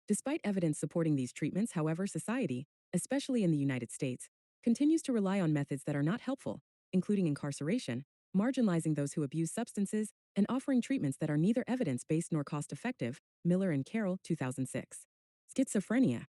Despite evidence supporting these treatments, however, society, especially in the United States, continues to rely on methods that are not helpful, including incarceration, marginalizing those who abuse substances, and offering treatments that are neither evidence-based nor cost-effective. Miller and Carroll, 2006. Schizophrenia.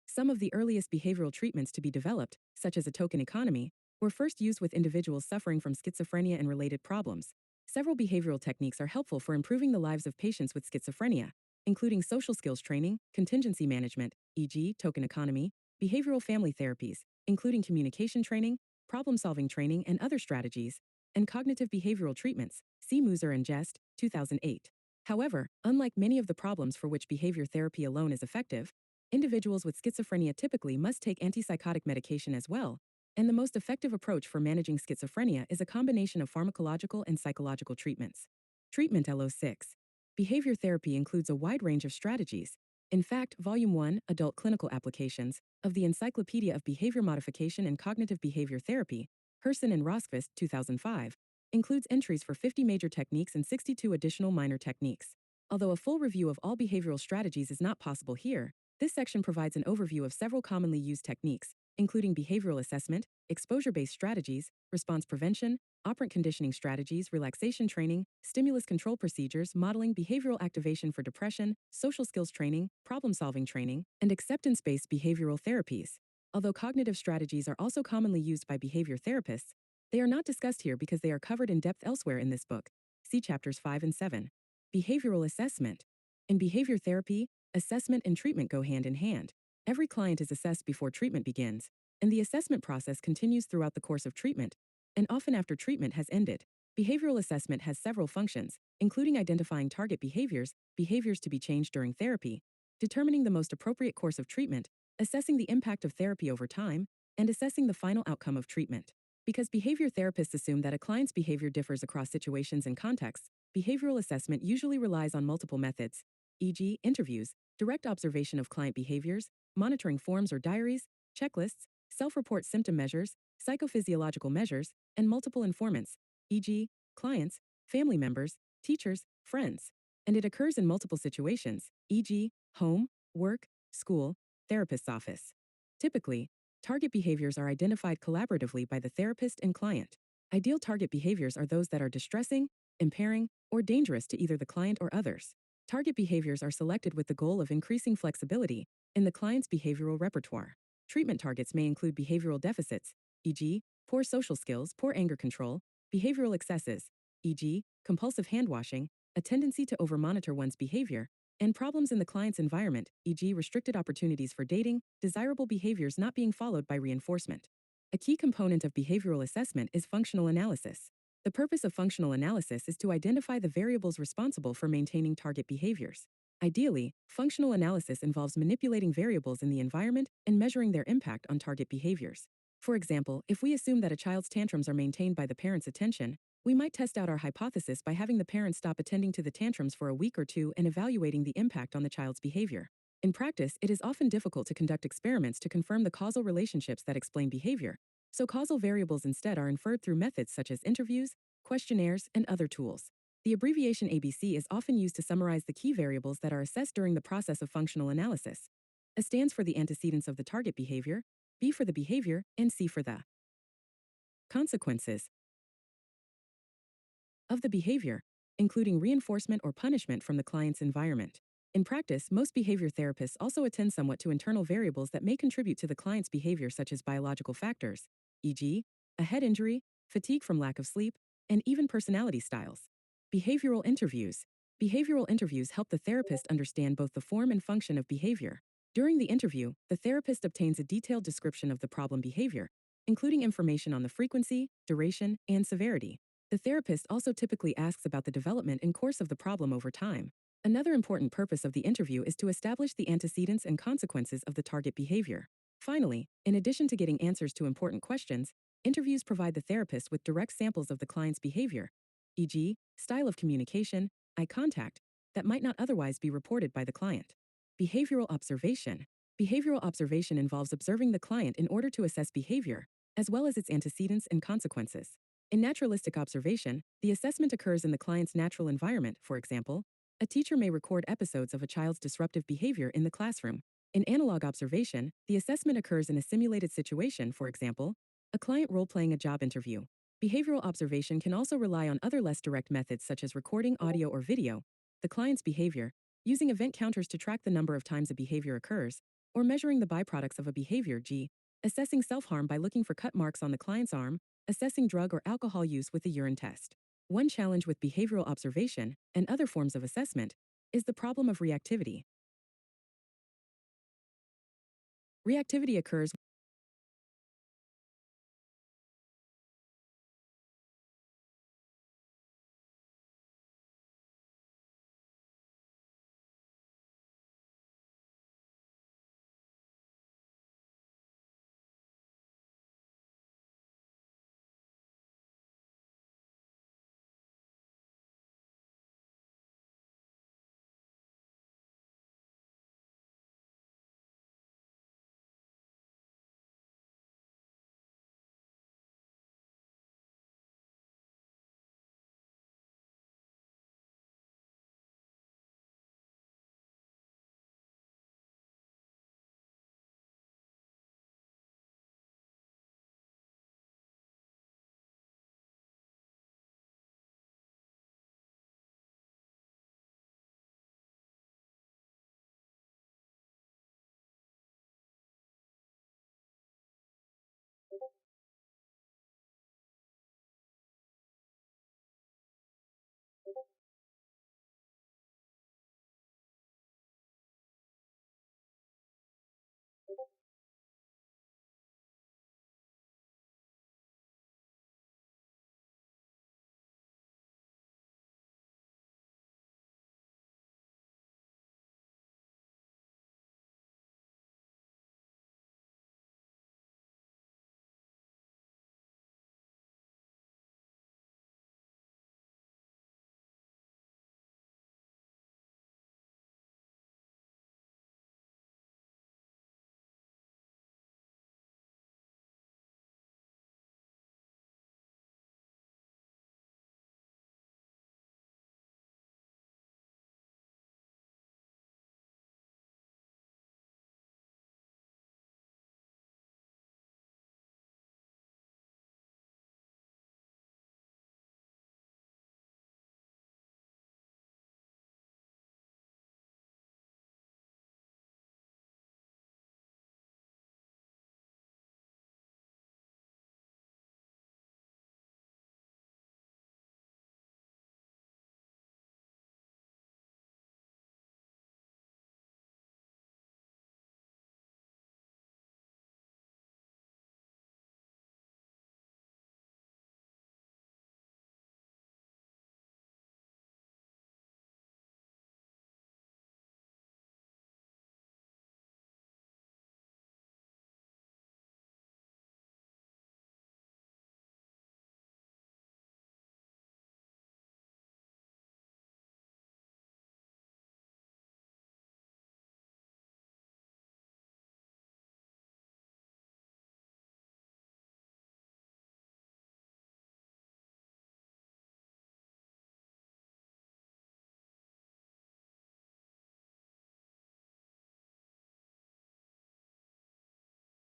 Some of the earliest behavioral treatments to be developed, such as a token economy, were first used with individuals suffering from schizophrenia and related problems. Several behavioral techniques are helpful for improving the lives of patients with schizophrenia, including social skills training, contingency management, e.g., token economy, behavioral family therapies, including communication training, problem-solving training, and other strategies, and cognitive behavioral treatments. See Muser and Jest, 2008. However, unlike many of the problems for which behavior therapy alone is effective, individuals with schizophrenia typically must take antipsychotic medication as well, and the most effective approach for managing schizophrenia is a combination of pharmacological and psychological treatments. Treatment LO6. Behavior therapy includes a wide range of strategies. In fact, Volume 1, Adult Clinical Applications, of the Encyclopedia of Behavior Modification and Cognitive Behavior Therapy, Herson and Roskvist, 2005, includes entries for 50 major techniques and 62 additional minor techniques. Although a full review of all behavioral strategies is not possible here, this section provides an overview of several commonly used techniques, including behavioral assessment, exposure-based strategies, response prevention, operant conditioning strategies, relaxation training, stimulus control procedures, modeling, behavioral activation for depression, social skills training, problem-solving training, and acceptance-based behavioral therapies. Although cognitive strategies are also commonly used by behavior therapists, they are not discussed here because they are covered in depth elsewhere in this book. See chapters 5 and 7. Behavioral assessment. In behavior therapy, assessment and treatment go hand in hand. Every client is assessed before treatment begins, and the assessment process continues throughout the course of treatment, and often after treatment has ended. Behavioral assessment has several functions, including identifying target behaviors, behaviors to be changed during therapy, determining the most appropriate course of treatment, assessing the impact of therapy over time, and assessing the final outcome of treatment. Because behavior therapists assume that a client's behavior differs across situations and contexts, behavioral assessment usually relies on multiple methods, e.g., interviews, direct observation of client behaviors, monitoring forms or diaries, checklists, self-report symptom measures, psychophysiological measures, and multiple informants, e.g., clients, family members, teachers, friends. And it occurs in multiple situations, e.g., home, work, school, therapist's office. Typically, target behaviors are identified collaboratively by the therapist and client. Ideal target behaviors are those that are distressing, impairing, or dangerous to either the client or others. Target behaviors are selected with the goal of increasing flexibility in the client's behavioral repertoire. Treatment targets may include behavioral deficits, e.g., poor social skills, poor anger control, behavioral excesses, e.g., compulsive hand-washing, a tendency to over-monitor one's behavior, and problems in the client's environment, e.g., restricted opportunities for dating, desirable behaviors not being followed by reinforcement. A key component of behavioral assessment is functional analysis. The purpose of functional analysis is to identify the variables responsible for maintaining target behaviors. Ideally, functional analysis involves manipulating variables in the environment and measuring their impact on target behaviors. For example, if we assume that a child's tantrums are maintained by the parent's attention, we might test out our hypothesis by having the parent stop attending to the tantrums for a week or two and evaluating the impact on the child's behavior. In practice, it is often difficult to conduct experiments to confirm the causal relationships that explain behavior, so causal variables instead are inferred through methods such as interviews, questionnaires, and other tools. The abbreviation ABC is often used to summarize the key variables that are assessed during the process of functional analysis. A stands for the antecedents of the target behavior, B for the behavior, and C for the consequences of the behavior, including reinforcement or punishment from the client's environment. In practice, most behavior therapists also attend somewhat to internal variables that may contribute to the client's behavior, such as biological factors, e.g., a head injury, fatigue from lack of sleep, and even personality styles. Behavioral interviews. Behavioral interviews help the therapist understand both the form and function of behavior. During the interview, the therapist obtains a detailed description of the problem behavior, including information on the frequency, duration, and severity. The therapist also typically asks about the development and course of the problem over time. Another important purpose of the interview is to establish the antecedents and consequences of the target behavior. Finally, in addition to getting answers to important questions, interviews provide the therapist with direct samples of the client's behavior, e.g., style of communication, eye contact, that might not otherwise be reported by the client. Behavioral observation. Behavioral observation involves observing the client in order to assess behavior, as well as its antecedents and consequences. In naturalistic observation, the assessment occurs in the client's natural environment, for example, A teacher may record episodes of a child's disruptive behavior in the classroom. In analog observation, the assessment occurs in a simulated situation, for example, a client role-playing a job interview. Behavioral observation can also rely on other less direct methods such as recording audio or video, the client's behavior, using event counters to track the number of times a behavior occurs, or measuring the byproducts of a behavior, g. Assessing self-harm by looking for cut marks on the client's arm, assessing drug or alcohol use with a urine test. One challenge with behavioral observation and other forms of assessment is the problem of reactivity. Reactivity occurs.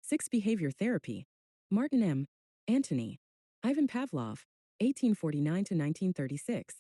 Six Behavior Therapy. Martin M. Antony. Ivan Pavlov, 1849 to 1936.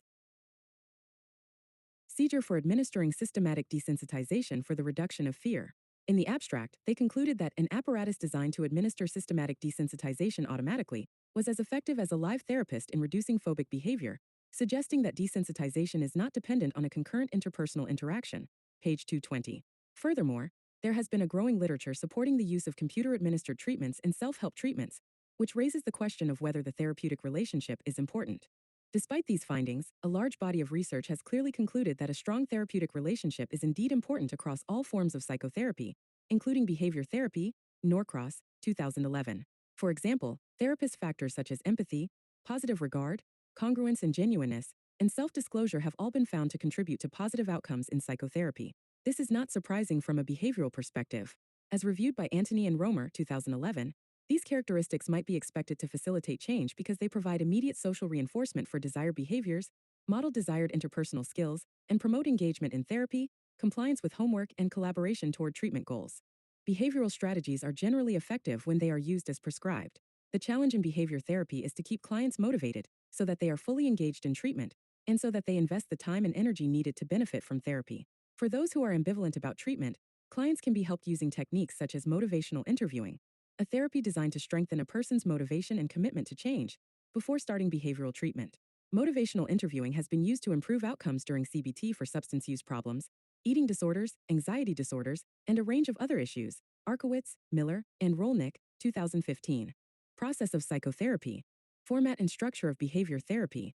Procedure for administering systematic desensitization for the reduction of fear. In the abstract, they concluded that an apparatus designed to administer systematic desensitization automatically was as effective as a live therapist in reducing phobic behavior, suggesting that desensitization is not dependent on a concurrent interpersonal interaction. Page 220. Furthermore, there has been a growing literature supporting the use of computer-administered treatments in self-help treatments, which raises the question of whether the therapeutic relationship is important. Despite these findings, a large body of research has clearly concluded that a strong therapeutic relationship is indeed important across all forms of psychotherapy, including behavior therapy, Norcross, 2011. For example, therapist factors such as empathy, positive regard, congruence and genuineness, and self-disclosure have all been found to contribute to positive outcomes in psychotherapy. This is not surprising from a behavioral perspective. As reviewed by Antony and Romer, 2011, these characteristics might be expected to facilitate change because they provide immediate social reinforcement for desired behaviors model desired interpersonal skills, and promote engagement in therapy, compliance with homework, and collaboration toward treatment goals. Behavioral strategies are generally effective when they are used as prescribed. The challenge in behavior therapy is to keep clients motivated so that they are fully engaged in treatment and so that they invest the time and energy needed to benefit from therapy. For those who are ambivalent about treatment, clients can be helped using techniques such as motivational interviewing, a therapy designed to strengthen a person's motivation and commitment to change before starting behavioral treatment. Motivational interviewing has been used to improve outcomes during CBT for substance use problems, eating disorders, anxiety disorders, and a range of other issues. Arkowitz, Miller, and Rolnick, 2015. Process of psychotherapy. Format and structure of behavior therapy.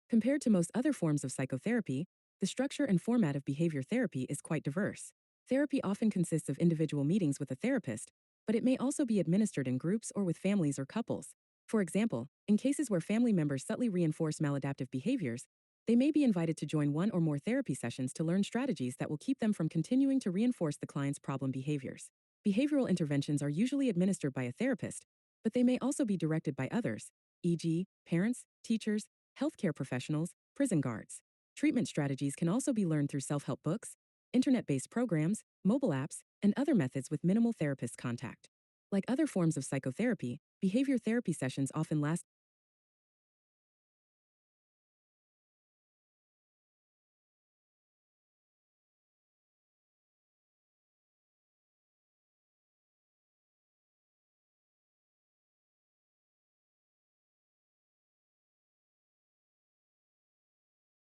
Compared to most other forms of psychotherapy, the structure and format of behavior therapy is quite diverse. Therapy often consists of individual meetings with a therapist, but it may also be administered in groups or with families or couples. For example, in cases where family members subtly reinforce maladaptive behaviors, they may be invited to join one or more therapy sessions to learn strategies that will keep them from continuing to reinforce the client's problem behaviors. Behavioral interventions are usually administered by a therapist, but they may also be directed by others, e.g., parents, teachers, healthcare professionals, prison guards. Treatment strategies can also be learned through self-help books, internet-based programs, mobile apps, and other methods with minimal therapist contact. Like other forms of psychotherapy, behavior therapy sessions often last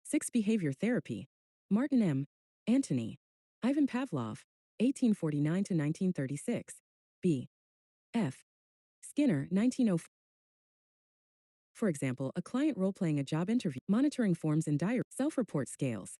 6. Behavior therapy. Martin M. Antony. Ivan Pavlov, 1849 to 1936. B. F. Skinner, 1904. For example, a client role-playing a job interview, monitoring forms and diary. Self-report scales.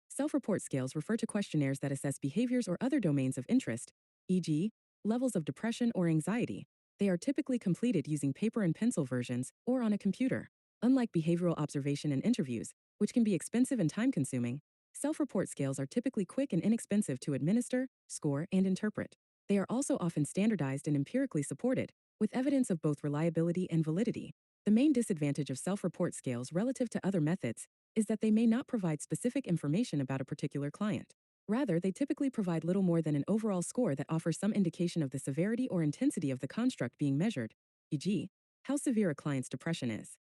Self-report scales refer to questionnaires that assess behaviors or other domains of interest, e.g., levels of depression or anxiety. They are typically completed using paper and pencil versions or on a computer. Unlike behavioral observation and interviews, which can be expensive and time-consuming, self-report scales are typically quick and inexpensive to administer, score, and interpret. They are also often standardized and empirically supported, with evidence of both reliability and validity. The main disadvantage of self-report scales relative to other methods is that they may not provide specific information about a particular client. Rather, they typically provide little more than an overall score that offers some indication of the severity or intensity of the construct being measured, e.g., how severe a client's depression is.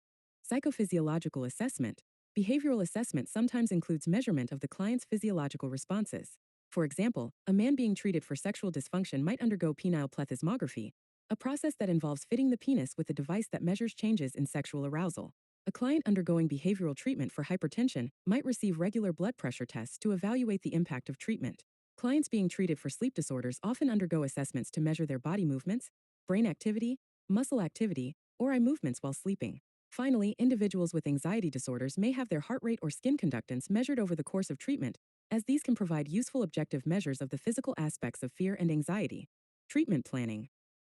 Psychophysiological assessment. Behavioral assessment sometimes includes measurement of the client's physiological responses. For example, a man being treated for sexual dysfunction might undergo penile plethysmography, a process that involves fitting the penis with a device that measures changes in sexual arousal. A client undergoing behavioral treatment for hypertension might receive regular blood pressure tests to evaluate the impact of treatment. Clients being treated for sleep disorders often undergo assessments to measure their body movements, brain activity, muscle activity, or eye movements while sleeping. Finally, individuals with anxiety disorders may have their heart rate or skin conductance measured over the course of treatment, as these can provide useful objective measures of the physical aspects of fear and anxiety. Treatment planning.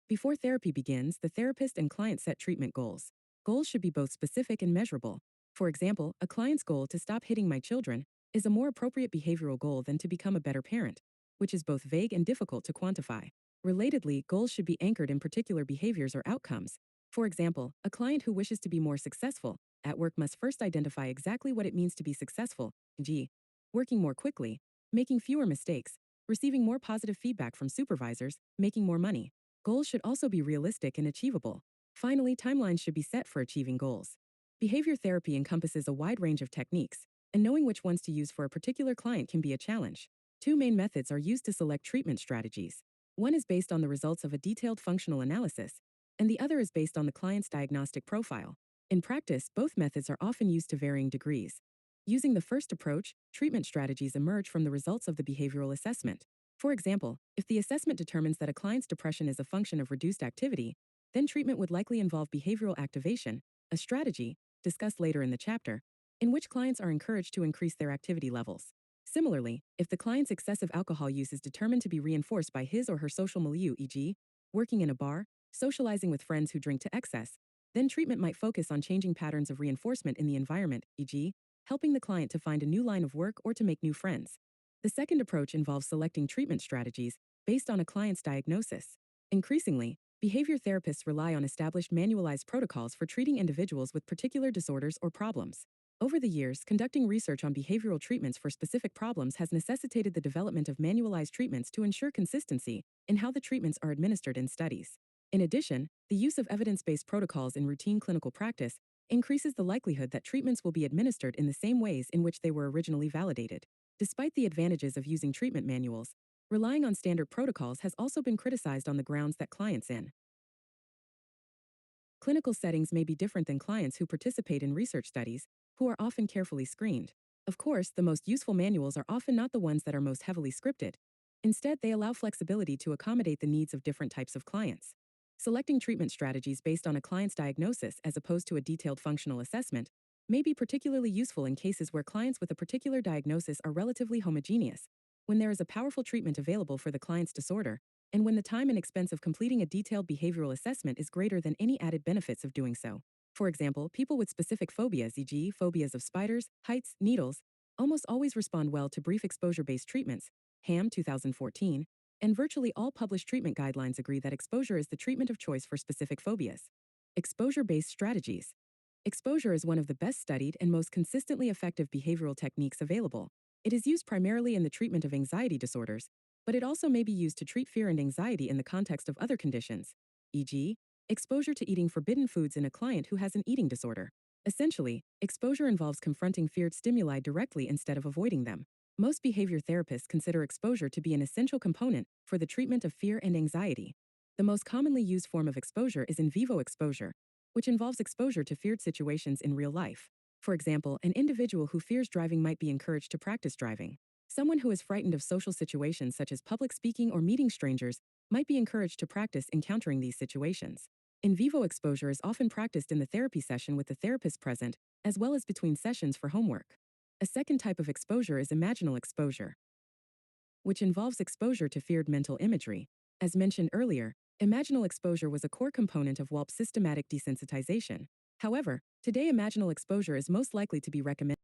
Before therapy begins, the therapist and client set treatment goals. Goals should be both specific and measurable. For example, a client's goal to stop hitting my children is a more appropriate behavioral goal than to become a better parent, which is both vague and difficult to quantify. Relatedly, goals should be anchored in particular behaviors or outcomes. For example, a client who wishes to be more successful at work must first identify exactly what it means to be successful, e.g., working more quickly, making fewer mistakes, receiving more positive feedback from supervisors, making more money. Goals should also be realistic and achievable. Finally, timelines should be set for achieving goals. Behavior therapy encompasses a wide range of techniques, and knowing which ones to use for a particular client can be a challenge. Two main methods are used to select treatment strategies. One is based on the results of a detailed functional analysis, and the other is based on the client's diagnostic profile. In practice, both methods are often used to varying degrees. Using the first approach, treatment strategies emerge from the results of the behavioral assessment. For example, if the assessment determines that a client's depression is a function of reduced activity, then treatment would likely involve behavioral activation, a strategy, discussed later in the chapter, in which clients are encouraged to increase their activity levels. Similarly, if the client's excessive alcohol use is determined to be reinforced by his or her social milieu, e.g., working in a bar, socializing with friends who drink to excess, then treatment might focus on changing patterns of reinforcement in the environment, e.g., helping the client to find a new line of work or to make new friends. The second approach involves selecting treatment strategies based on a client's diagnosis. Increasingly, behavior therapists rely on established manualized protocols for treating individuals with particular disorders or problems. Over the years, conducting research on behavioral treatments for specific problems has necessitated the development of manualized treatments to ensure consistency in how the treatments are administered in studies. In addition, the use of evidence-based protocols in routine clinical practice increases the likelihood that treatments will be administered in the same ways in which they were originally validated. Despite the advantages of using treatment manuals, relying on standard protocols has also been criticized on the grounds that clients in clinical settings may be different than clients who participate in research studies, who are often carefully screened. Of course, the most useful manuals are often not the ones that are most heavily scripted. Instead, they allow flexibility to accommodate the needs of different types of clients. Selecting treatment strategies based on a client's diagnosis as opposed to a detailed functional assessment may be particularly useful in cases where clients with a particular diagnosis are relatively homogeneous, when there is a powerful treatment available for the client's disorder, and when the time and expense of completing a detailed behavioral assessment is greater than any added benefits of doing so. For example, people with specific phobias, e.g., phobias of spiders, heights, needles, almost always respond well to brief exposure-based treatments, Ham 2014, and virtually all published treatment guidelines agree that exposure is the treatment of choice for specific phobias. Exposure-based strategies. Exposure is one of the best studied and most consistently effective behavioral techniques available. It is used primarily in the treatment of anxiety disorders, but it also may be used to treat fear and anxiety in the context of other conditions, e.g., exposure to eating forbidden foods in a client who has an eating disorder. Essentially, exposure involves confronting feared stimuli directly instead of avoiding them. Most behavior therapists consider exposure to be an essential component for the treatment of fear and anxiety. The most commonly used form of exposure is in vivo exposure, which involves exposure to feared situations in real life. For example, an individual who fears driving might be encouraged to practice driving. Someone who is frightened of social situations such as public speaking or meeting strangers might be encouraged to practice encountering these situations. In vivo exposure is often practiced in the therapy session with the therapist present, as well as between sessions for homework. A second type of exposure is imaginal exposure, which involves exposure to feared mental imagery. As mentioned earlier, imaginal exposure was a core component of WALP's systematic desensitization. However, today imaginal exposure is most likely to be recommended